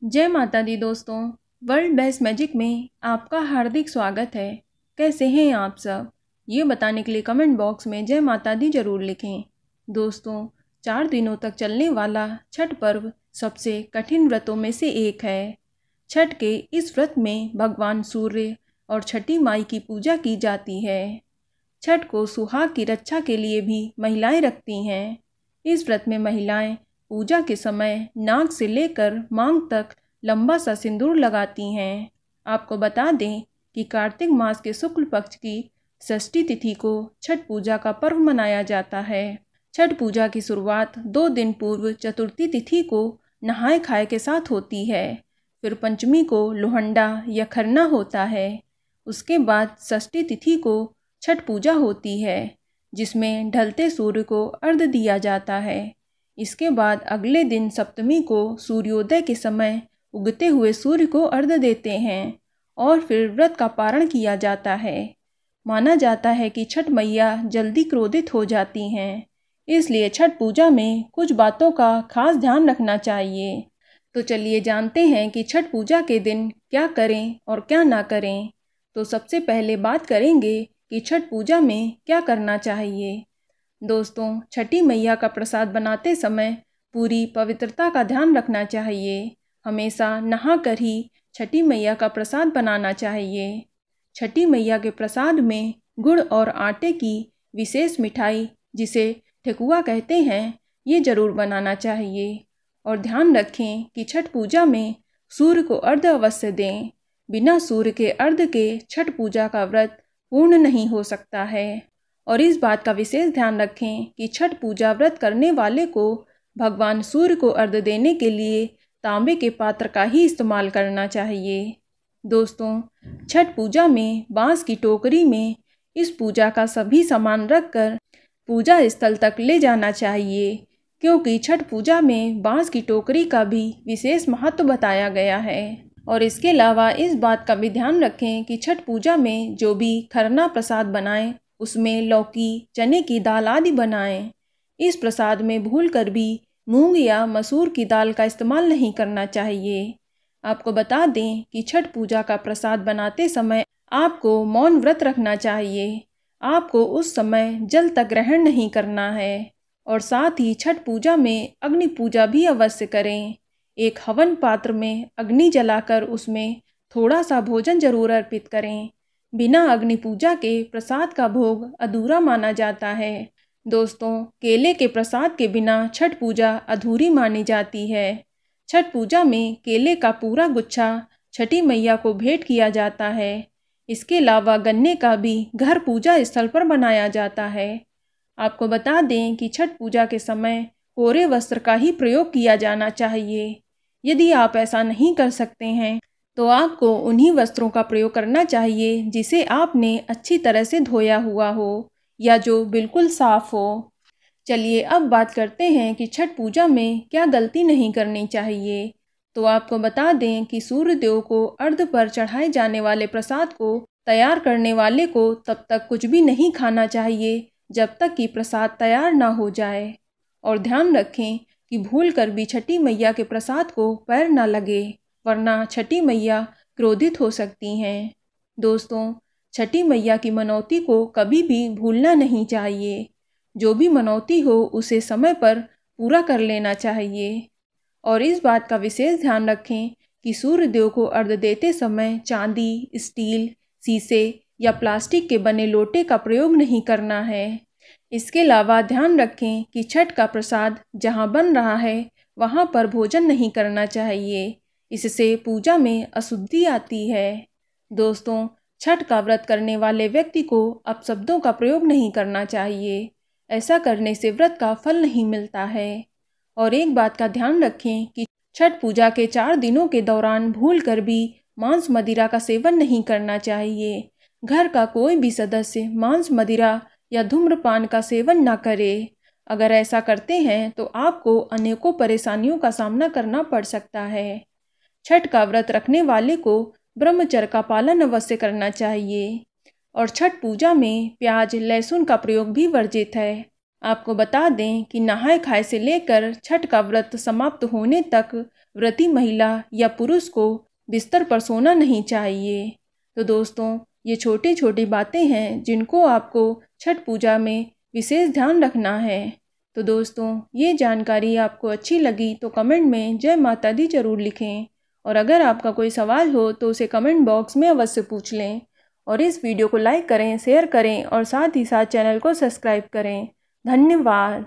जय माता दी दोस्तों। वर्ल्ड बेस्ट मैजिक में आपका हार्दिक स्वागत है। कैसे हैं आप सब, ये बताने के लिए कमेंट बॉक्स में जय माता दी ज़रूर लिखें। दोस्तों, 4 दिनों तक चलने वाला छठ पर्व सबसे कठिन व्रतों में से एक है। छठ के इस व्रत में भगवान सूर्य और छठी माई की पूजा की जाती है। छठ को सुहाग की रक्षा के लिए भी महिलाएं रखती हैं। इस व्रत में महिलाएं पूजा के समय नाक से लेकर मांग तक लंबा सा सिंदूर लगाती हैं। आपको बता दें कि कार्तिक मास के शुक्ल पक्ष की षष्ठी तिथि को छठ पूजा का पर्व मनाया जाता है। छठ पूजा की शुरुआत 2 दिन पूर्व चतुर्थी तिथि को नहाय खाए के साथ होती है। फिर पंचमी को लोहंडा या खरना होता है। उसके बाद षष्ठी तिथि को छठ पूजा होती है, जिसमें ढलते सूर्य को अर्घ्य दिया जाता है। इसके बाद अगले दिन सप्तमी को सूर्योदय के समय उगते हुए सूर्य को अर्घ्य देते हैं और फिर व्रत का पारण किया जाता है। माना जाता है कि छठ मैया जल्दी क्रोधित हो जाती हैं, इसलिए छठ पूजा में कुछ बातों का खास ध्यान रखना चाहिए। तो चलिए जानते हैं कि छठ पूजा के दिन क्या करें और क्या ना करें। तो सबसे पहले बात करेंगे कि छठ पूजा में क्या करना चाहिए। दोस्तों, छठी मैया का प्रसाद बनाते समय पूरी पवित्रता का ध्यान रखना चाहिए। हमेशा नहा कर ही छठी मैया का प्रसाद बनाना चाहिए। छठी मैया के प्रसाद में गुड़ और आटे की विशेष मिठाई, जिसे ठेकुआ कहते हैं, ये जरूर बनाना चाहिए। और ध्यान रखें कि छठ पूजा में सूर्य को अर्घ्य अवश्य दें। बिना सूर्य के अर्घ्य के छठ पूजा का व्रत पूर्ण नहीं हो सकता है। और इस बात का विशेष ध्यान रखें कि छठ पूजा व्रत करने वाले को भगवान सूर्य को अर्घ्य देने के लिए तांबे के पात्र का ही इस्तेमाल करना चाहिए। दोस्तों, छठ पूजा में बांस की टोकरी में इस पूजा का सभी सामान रखकर पूजा स्थल तक ले जाना चाहिए, क्योंकि छठ पूजा में बांस की टोकरी का भी विशेष महत्व बताया गया है। और इसके अलावा इस बात का भी ध्यान रखें कि छठ पूजा में जो भी खरना प्रसाद बनाएं, उसमें लौकी, चने की दाल आदि बनाएं। इस प्रसाद में भूलकर भी मूंग या मसूर की दाल का इस्तेमाल नहीं करना चाहिए। आपको बता दें कि छठ पूजा का प्रसाद बनाते समय आपको मौन व्रत रखना चाहिए। आपको उस समय जल तक ग्रहण नहीं करना है। और साथ ही छठ पूजा में अग्नि पूजा भी अवश्य करें। एक हवन पात्र में अग्नि जलाकर उसमें थोड़ा सा भोजन जरूर अर्पित करें। बिना अग्नि पूजा के प्रसाद का भोग अधूरा माना जाता है। दोस्तों, केले के प्रसाद के बिना छठ पूजा अधूरी मानी जाती है। छठ पूजा में केले का पूरा गुच्छा छठी मैया को भेंट किया जाता है। इसके अलावा गन्ने का भी घर पूजा स्थल पर बनाया जाता है। आपको बता दें कि छठ पूजा के समय कोरे वस्त्र का ही प्रयोग किया जाना चाहिए। यदि आप ऐसा नहीं कर सकते हैं तो आपको उन्हीं वस्त्रों का प्रयोग करना चाहिए जिसे आपने अच्छी तरह से धोया हुआ हो या जो बिल्कुल साफ हो। चलिए अब बात करते हैं कि छठ पूजा में क्या गलती नहीं करनी चाहिए। तो आपको बता दें कि सूर्य देव को अर्घ्य पर चढ़ाए जाने वाले प्रसाद को तैयार करने वाले को तब तक कुछ भी नहीं खाना चाहिए जब तक कि प्रसाद तैयार ना हो जाए। और ध्यान रखें कि भूलकर भी छठी मैया के प्रसाद को पैर ना लगे, वरना छठी मैया क्रोधित हो सकती हैं। दोस्तों, छठी मैया की मनौती को कभी भी भूलना नहीं चाहिए। जो भी मनौती हो उसे समय पर पूरा कर लेना चाहिए। और इस बात का विशेष ध्यान रखें कि सूर्य देव को अर्घ्य देते समय चांदी, स्टील, शीशे या प्लास्टिक के बने लोटे का प्रयोग नहीं करना है। इसके अलावा ध्यान रखें कि छठ का प्रसाद जहां बन रहा है वहां पर भोजन नहीं करना चाहिए। इससे पूजा में अशुद्धि आती है। दोस्तों, छठ का व्रत करने वाले व्यक्ति को अपशब्दों का प्रयोग नहीं करना चाहिए। ऐसा करने से व्रत का फल नहीं मिलता है। और एक बात का ध्यान रखें कि छठ पूजा के 4 दिनों के दौरान भूलकर भी मांस मदिरा का सेवन नहीं करना चाहिए। घर का कोई भी सदस्य मांस मदिरा या धूम्रपान का सेवन ना करे। अगर ऐसा करते हैं तो आपको अनेकों परेशानियों का सामना करना पड़ सकता है। छठ का व्रत रखने वाले को ब्रह्मचर्य का पालन अवश्य करना चाहिए। और छठ पूजा में प्याज, लहसुन का प्रयोग भी वर्जित है। आपको बता दें कि नहाय खाए से लेकर छठ का व्रत समाप्त होने तक व्रती महिला या पुरुष को बिस्तर पर सोना नहीं चाहिए। तो दोस्तों, ये छोटी छोटी बातें हैं जिनको आपको छठ पूजा में विशेष ध्यान रखना है। तो दोस्तों, ये जानकारी आपको अच्छी लगी तो कमेंट में जय माता दी जरूर लिखें, और अगर आपका कोई सवाल हो तो उसे कमेंट बॉक्स में अवश्य पूछ लें। और इस वीडियो को लाइक करें, शेयर करें और साथ ही साथ चैनल को सब्सक्राइब करें। धन्यवाद।